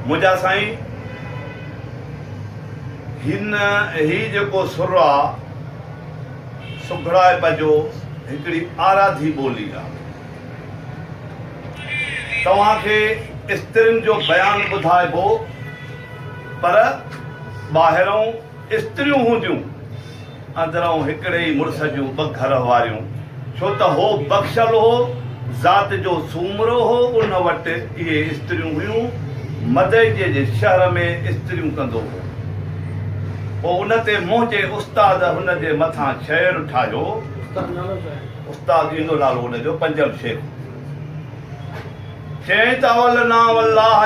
मुंहिंजा साईं ही जेको सुर आहे सुघड़ाइप जो हिकिड़ी आराधी ॿोली आहे। तव्हांखे स्त्रियुनि जो बयानु ॿुधाइबो पर ॿाहिरों स्त्रियूं हूंदियूं अंदरों हिकिड़े ई मुड़ुस जूं ॿ घर वारियूं, छो त हो बख़्शल हो, ज़ात जो सूमरो हो। उन वटि इहे स्त्रियूं हुयूं। मदईजे जे शहर में स्त्रियूं कंदो हो। पोइ उन ते मुंहिंजे उस्ताद हुन जे मथां शेर ठाहियो। उस्ताद ईंदो नालो हुनजो पंजल शेर। चई त अवल ना अल्लाह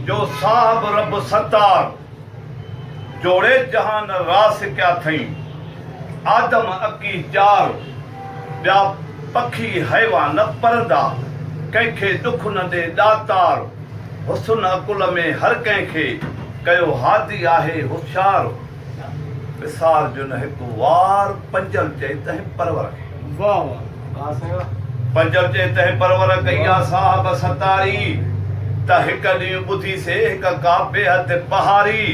जो साहब रब सतार जोड़े जहान रास क्या थई आदम अकी चार ॿिया पखी हैवान परदा कंहिंखे दुख न ॾे दातार हुस्न अकुल में हर कंहिंखे कयो हादी आहे होशियार विसार जो न हिकु वार पंजल चई तंहिं परवर पंजल चई तंहिं परवर कई आहे साहब सतारी त हिकु ॾींहुं ॿुधी से हिकु का बेहद पहाड़ी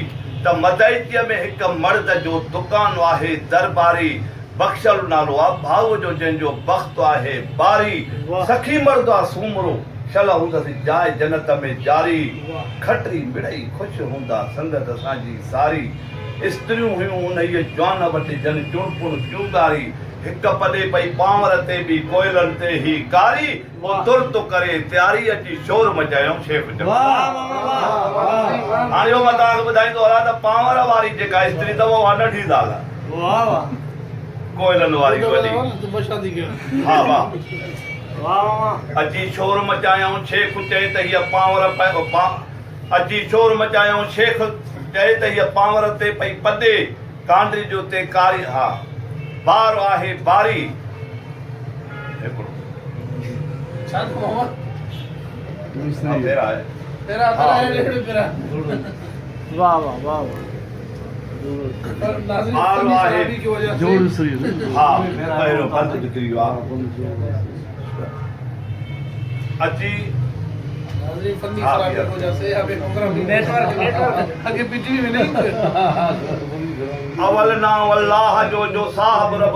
त मदईअ में हिकु मर्द जो दुकानु आहे दरबारी बख़्शल नालो आहे भाऊ जो जंहिंजो बख़्त आहे बारी सखी मर्द आहे सूमरो शल हूंदसि जाइ जन्नत में जारी खटरी मिड़ई ख़ुशि हूंदा संगत असांजी सारी स्त्रियूं हुयूं उन इहे जवान वटि जन चुणपुण चूंगारी हिकु पॾे पई पांवर ते बि कोयलनि ते ही कारी पोइ तुर करे तयारी अची शोर मचायूं शेख जो। हाणे इहो मां तव्हांखे ॿुधाईंदो हलां त पांवर वारी जेका स्त्री अथव उहा नंढी ज़ाल आहे। कोयलनि वारी हा वाह अची शोर मचायूं शेख चए त हीअ पांवर अची शोर मचायूं शेख चए त हीअ पांवर ते पई पॾे कांडरी जो ते कारी हा बार आहे बारी हिकिड़ो वाह वाह वाह अची अवल ना अल्लाह जो साहब रब